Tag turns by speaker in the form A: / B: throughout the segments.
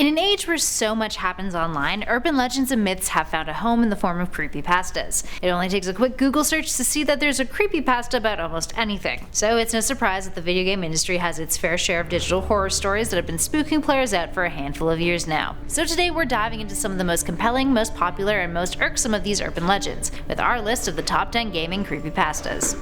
A: In an age where so much happens online, urban legends and myths have found a home in the form of creepypastas. It only takes a quick Google search to see that there's a creepypasta about almost anything. So it's no surprise that the video game industry has its fair share of digital horror stories that have been spooking players out for a handful of years now. So today we're diving into some of the most compelling, most popular, and most irksome of these urban legends, with our list of the top 10 gaming creepypastas.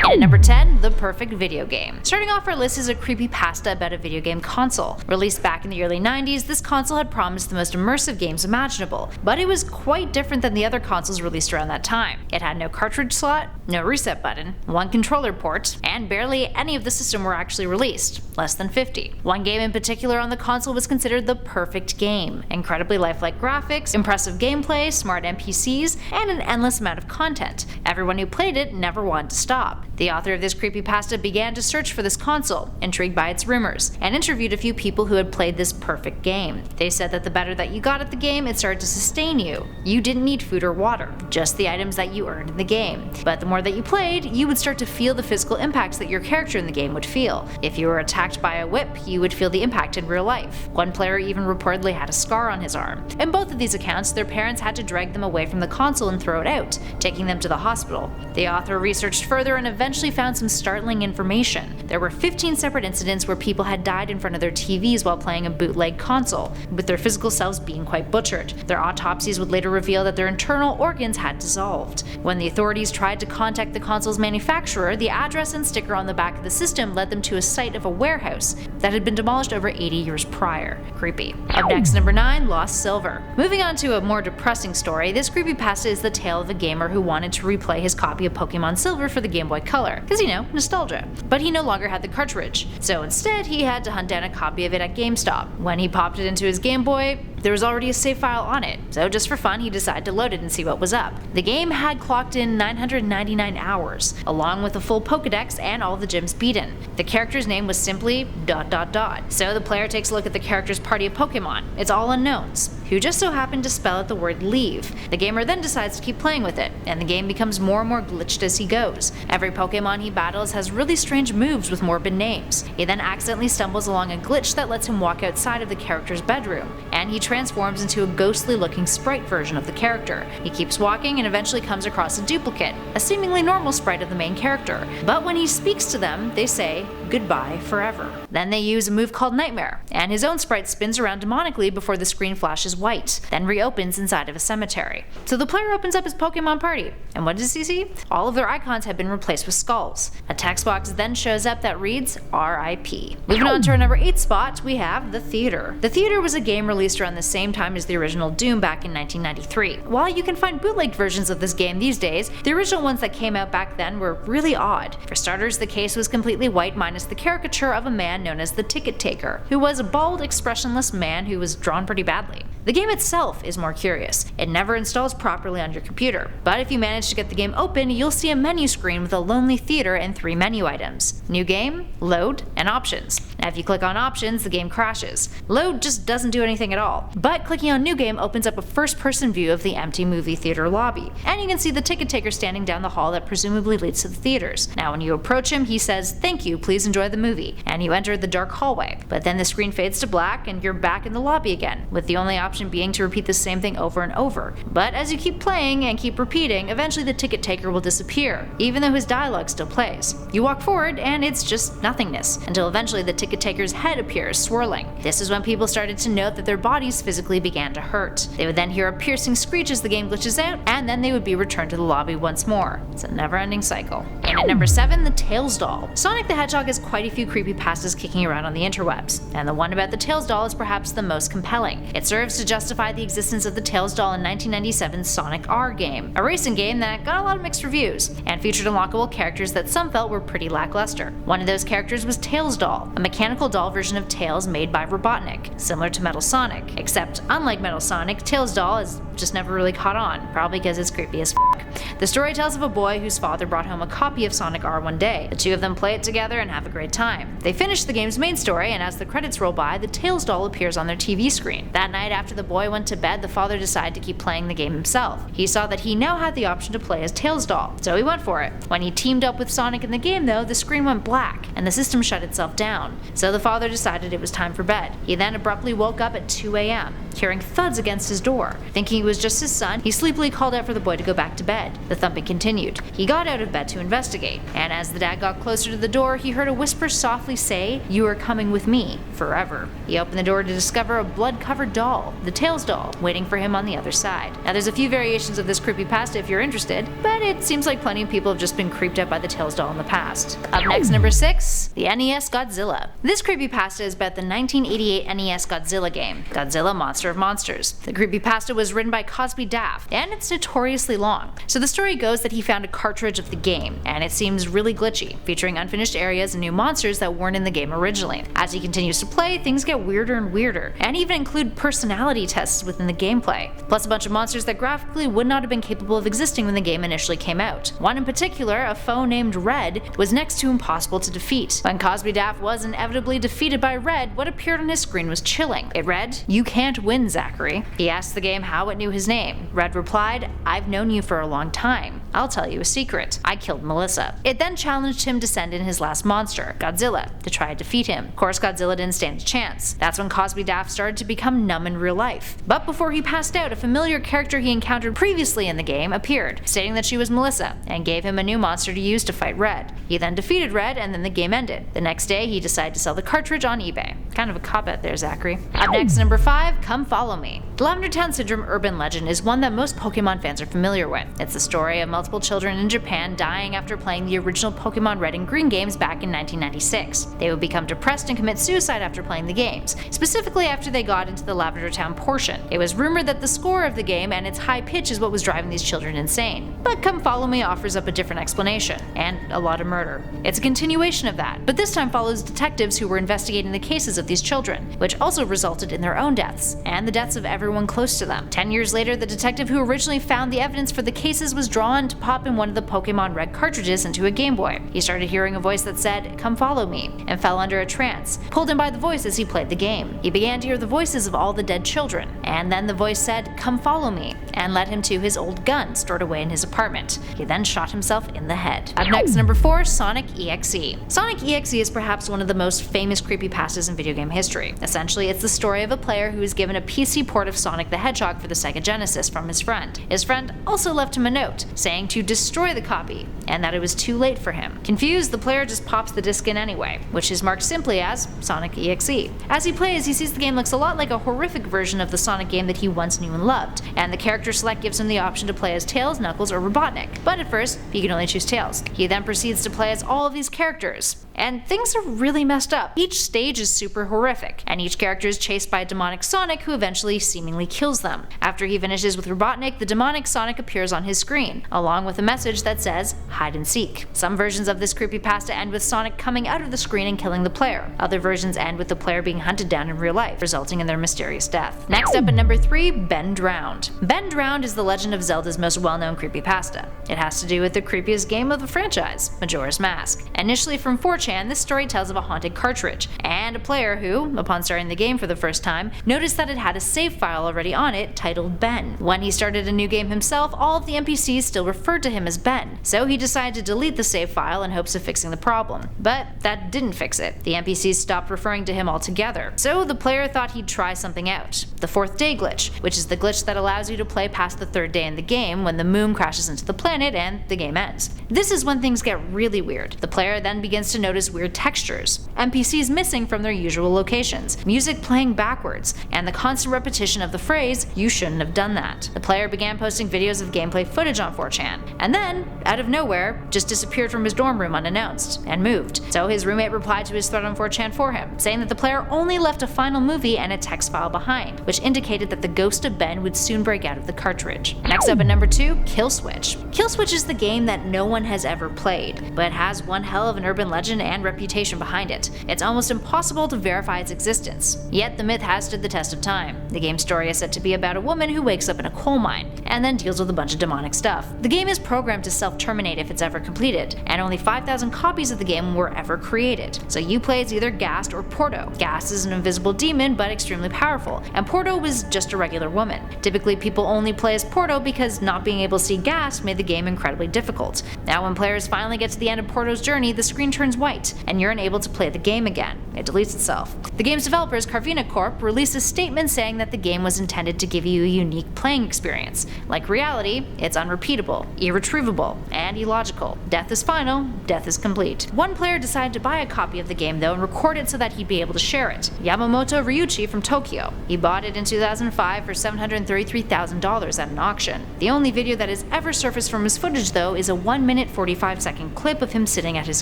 A: At number 10, The Perfect Video Game. Starting off our list is a creepypasta about a video game console. Released back in the early 90s, this console had promised the most immersive games imaginable, but it was quite different than the other consoles released around that time. It had no cartridge slot, no reset button, one controller port, and barely any of the system were actually released, less than 50. One game in particular on the console was considered the perfect game. Incredibly lifelike graphics, impressive gameplay, smart NPCs, and an endless amount of content. Everyone who played it never wanted to stop. The author of this creepypasta began to search for this console, intrigued by its rumors, and interviewed a few people who had played this perfect game. They said that the better that you got at the game, it started to sustain you. You didn't need food or water, just the items that you earned in the game. But the more that you played, you would start to feel the physical impacts that your character in the game would feel. If you were attacked by a whip, you would feel the impact in real life. One player even reportedly had a scar on his arm. In both of these accounts, their parents had to drag them away from the console and throw it out, taking them to the hospital. The author researched further and eventually found some startling information. There were 15 separate incidents where people had died in front of their TVs while playing a bootleg console, with their physical selves being quite butchered. Their autopsies would later reveal that their internal organs had dissolved. When the authorities tried to contact the console's manufacturer, the address and sticker on the back of the system led them to a site of a warehouse that had been demolished over 80 years prior. Creepy. Up next, number 9, Lost Silver. Moving on to a more depressing story, this creepypasta is the tale of a gamer who wanted to replay his copy of Pokemon Silver for the Game Boy Color, because nostalgia. But he no longer had the cartridge, so instead he had to hunt down a copy of it at GameStop. When he popped it into his Game Boy, there was already a save file on it, so just for fun he decided to load it and see what was up. The game had clocked in 999 hours, along with a full Pokedex and all the gyms beaten. The character's name was simply ... So the player takes a look at the character's party of Pokemon. It's all unknowns, who just so happened to spell out the word leave. The gamer then decides to keep playing with it, and the game becomes more and more glitched as he goes. Every Pokemon he battles has really strange moves with morbid names. He then accidentally stumbles along a glitch that lets him walk outside of the character's bedroom, and he transforms into a ghostly looking sprite version of the character. He keeps walking and eventually comes across a duplicate, a seemingly normal sprite of the main character. But when he speaks to them, they say goodbye forever. Then they use a move called Nightmare, and his own sprite spins around demonically before the screen flashes white, then reopens inside of a cemetery. So the player opens up his Pokemon party, and what does he see? All of their icons have been replaced with skulls. A text box then shows up that reads RIP. Moving on to our number 8 spot, we have The Theater. The Theater was a game released around the same time as the original Doom back in 1993. While you can find bootlegged versions of this game these days, the original ones that came out back then were really odd. For starters, the case was completely white minus the caricature of a man known as the Ticket Taker, who was a bald, expressionless man who was drawn pretty badly. The game itself is more curious. It never installs properly on your computer, but if you manage to get the game open, you'll see a menu screen with a lonely theater and 3 menu items: New Game, Load, and Options. Now if you click on Options, the game crashes. Load just doesn't do anything at all, but clicking on New Game opens up a first-person view of the empty movie theater lobby, and you can see the ticket taker standing down the hall that presumably leads to the theaters. Now when you approach him, he says, "Thank you, please enjoy the movie," and you enter the dark hallway. But then the screen fades to black and you're back in the lobby again, with the only option being to repeat the same thing over and over. But as you keep playing and keep repeating, eventually the ticket taker will disappear, even though his dialogue still plays. You walk forward and it's just nothingness, until eventually the ticket taker's head appears swirling. This is when people started to note that their bodies physically began to hurt. They would then hear a piercing screech as the game glitches out, and then they would be returned to the lobby once more. It's a never-ending cycle. And at number 7, The Tails Doll. Sonic the Hedgehog has quite a few creepypastas kicking around on the interwebs, and the one about the Tails Doll is perhaps the most compelling. It serves to justify the existence of the Tails Doll in 1997's Sonic.EXE game, a racing game that got a lot of mixed reviews, and featured unlockable characters that some felt were pretty lackluster. One of those characters was Tails Doll, a mechanical doll version of Tails made by Robotnik, similar to Metal Sonic, Except, unlike Metal Sonic, Tails' doll has just never really caught on, probably because it's creepy as f***. The story tells of a boy whose father brought home a copy of Sonic R one day. The two of them play it together and have a great time. They finish the game's main story, and as the credits roll by, the Tails doll appears on their TV screen. That night after the boy went to bed, the father decided to keep playing the game himself. He saw that he now had the option to play as Tails' doll, so he went for it. When he teamed up with Sonic in the game though, the screen went black, and the system shut itself down. So the father decided it was time for bed. He then abruptly woke up at 2 a.m., hearing thuds against his door. Thinking it was just his son, he sleepily called out for the boy to go back to bed. The thumping continued. He got out of bed to investigate, and as the dad got closer to the door, he heard a whisper softly say, "You are coming with me, forever." He opened the door to discover a blood-covered doll, the Tails doll, waiting for him on the other side. Now there's a few variations of this creepypasta if you're interested, but it seems like plenty of people have just been creeped out by the Tails doll in the past. Up next, number 6, the NES Godzilla. This creepypasta is about the 1988 NES Godzilla game, Godzilla Monster of Monsters. The creepypasta was written by Cosby Daft, and it's notoriously long. So the story goes that he found a cartridge of the game, and it seems really glitchy, featuring unfinished areas and new monsters that weren't in the game originally. As he continues to play, things get weirder and weirder, and even include personality tests within the gameplay, plus a bunch of monsters that graphically would not have been capable of existing when the game initially came out. One in particular, a foe named Red, was next to impossible to defeat. When Cosby Daft was inevitably defeated by Red, what appeared on his screen was chilling. It read, "You can't win, Zachary." He asked the game how it knew his name. Red replied, "I've known you for a long time. I'll tell you a secret. I killed Melissa." It then challenged him to send in his last monster, Godzilla, to try to defeat him. Of course, Godzilla didn't stand a chance. That's when Cosby Daft started to become numb in real life. But before he passed out, a familiar character he encountered previously in the game appeared, stating that she was Melissa, and gave him a new monster to use to fight Red. He then defeated Red, and then the game ended. The next day, he decided to sell the cartridge on eBay. Kind of a cop-out there, Zachary. Up next, number 5, Come Follow Me. The Lavender Town Syndrome urban legend is one that most Pokemon fans are familiar with. It's the story of multiple children in Japan dying after playing the original Pokemon Red and Green games back in 1996. They would become depressed and commit suicide after playing the games, specifically after they got into the Lavender Town portion. It was rumored that the score of the game and its high pitch is what was driving these children insane. But Come Follow Me offers up a different explanation, and a lot of murder. It's a continuation of that, but this time follows detectives who were investigating the cases of these children, which also resulted in their own deaths, and the deaths of everyone close to them. 10 years later, the detective who originally found the evidence for the cases was drawn to pop in one of the Pokemon Red cartridges into a Game Boy. He started hearing a voice that said, "Come follow me," and fell under a trance, pulled in by the voice as he played the game. He began to hear the voices of all the dead children, and then the voice said, "Come follow me," and led him to his old gun stored away in his apartment. He then shot himself in the head. Up next, number 4, SONIC.EXE. SONIC.EXE is perhaps one of the most famous creepypastas in video game history. Essentially, it's the story of a player who was given a PC port of Sonic the Hedgehog for the Sega Genesis from his friend. His friend also left him a note, saying to destroy the copy, and that it was too late for him. Confused, the player just pops the disc in anyway, which is marked simply as SONIC.EXE. As he plays, he sees the game looks a lot like a horrific version of the Sonic game that he once knew and loved, and the character select gives him the option to play as Tails, Knuckles, or Robotnik. But at first, he can only choose Tails. He then proceeds to play as all of these characters, and things are really messed up. Each stage is super horrific, and each character is chased by a demonic Sonic who eventually seemingly kills them. After he finishes with Robotnik, the demonic Sonic appears on his screen, along with a message that says, "Hide and seek." Some versions of this creepypasta end with Sonic coming out of the screen and killing the player. Other versions end with the player being hunted down in real life, resulting in their mysterious death. Next up at number 3, Ben Drowned. Ben Drowned is the Legend of Zelda's most well-known creepypasta. It has to do with the creepiest game of the franchise, Majora's Mask. Initially from 4chan, this story tells of a haunted cartridge, and a player who, upon starting the game for the first time, noticed that it had a save file already on it titled Ben. When he started a new game himself, all of the NPCs still referred to him as Ben, so he decided to delete the save file in hopes of fixing the problem. But that didn't fix it. The NPCs stopped referring to him altogether, so the player thought he'd try something out. The 4th day glitch, which is the glitch that allows you to play past the 3rd day in the game when the moon crashes into the planet and the game ends. This is when things get really weird. The player then begins to notice weird textures, NPCs missing from their usual locations, music playing backwards, and the constant repetition of the phrase, "You shouldn't have done that." The player began posting videos of gameplay footage on 4chan, and then, out of nowhere, just disappeared from his dorm dorm room unannounced, and moved. So his roommate replied to his thread on 4chan for him, saying that the player only left a final movie and a text file behind, which indicated that the ghost of Ben would soon break out of the cartridge. Next up at number 2, KILLSWITCH. KILLSWITCH is the game that no one has ever played, but has one hell of an urban legend and reputation behind it. It's almost impossible to verify its existence. Yet the myth has stood the test of time. The game's story is said to be about a woman who wakes up in a coal mine, and then deals with a bunch of demonic stuff. The game is programmed to self-terminate if it's ever completed, and only 5,000 copies of the game were ever created. So you play as either Ghast or Porto. Ghast is an invisible demon but extremely powerful, and Porto was just a regular woman. Typically people only play as Porto because not being able to see Ghast made the game incredibly difficult. Now when players finally get to the end of Porto's journey, the screen turns white, and you're unable to play the game again. It deletes itself. The game's developers, Carvina Corp, released a statement saying that the game was intended to give you a unique playing experience. Like reality, it's unrepeatable, irretrievable, and illogical. Death is final, death is complete. One player decided to buy a copy of the game though and record it so that he'd be able to share it. Yamamoto Ryuichi from Tokyo. He bought it in 2005 for $733,000 at an auction. The only video that has ever surfaced from his footage though is a 1-minute 45-second clip of him sitting at his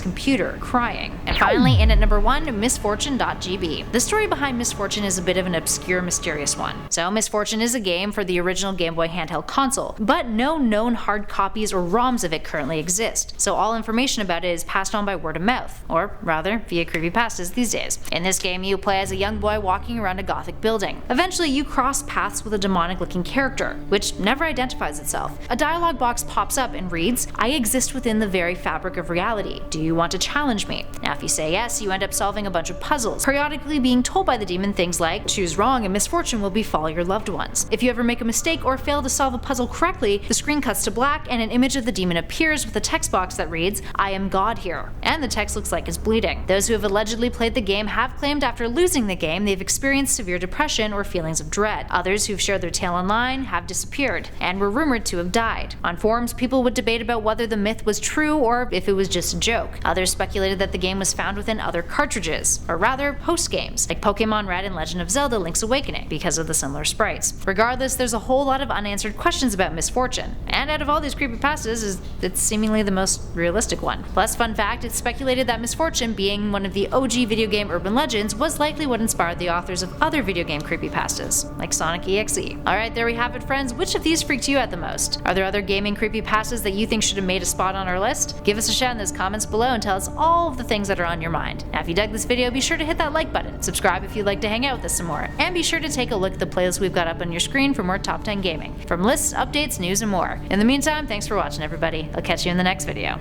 A: computer, crying. And finally, in at number 1, Misfortune.gb. The story behind Misfortune is a bit of an obscure, mysterious one. So Misfortune is a game for the original Game Boy handheld console, but no known hard copies or ROMs of it currently exist, so all information about it is passed on by word of mouth, or rather via creepypastas these days. In this game you play as a young boy walking around a gothic building. Eventually you cross paths with a demonic looking character, which never identifies itself. A dialogue box pops up and reads, "I exist within the very fabric of reality. Do you want to challenge me?" Now if you say yes, you end up solving a bunch of puzzles, periodically being told by the demon things like, "Choose wrong and misfortune will befall your loved ones." If you ever make a mistake or fail to solve a puzzle correctly, the screen cuts to black and an image of the demon appears with a text box that reads, "I am God here," and the text looks like it's bleeding. Those who have allegedly played the game have claimed after losing the game they've experienced severe depression or feelings of dread. Others who've shared their tale online have disappeared, and were rumored to have died. On forums, people would debate about whether the myth was true or if it was just a joke. Others speculated that the game was found within other cartridges, or rather host games, like Pokemon Red and Legend of Zelda Link's Awakening, because of the similar sprites. Regardless, there's a whole lot of unanswered questions about Misfortune, and out of all these creepypastas, it's seemingly the most realistic one. Plus, fun fact, it's speculated that Misfortune, being one of the OG video game urban legends, was likely what inspired the authors of other video game creepypastas, like SONIC.EXE. Alright, there we have it friends, which of these freaked you out the most? Are there other gaming creepypastas that you think should have made a spot on our list? Give us a shout in those comments below and tell us all of the things that are on your mind. Now if you dug this video, be sure to hit that like button, subscribe if you'd like to hang out with us some more, and be sure to take a look at the playlist we've got up on your screen for more top 10 gaming, from lists, updates, news, and more. In the meantime, thanks for watching everybody. I'll catch you in the next video.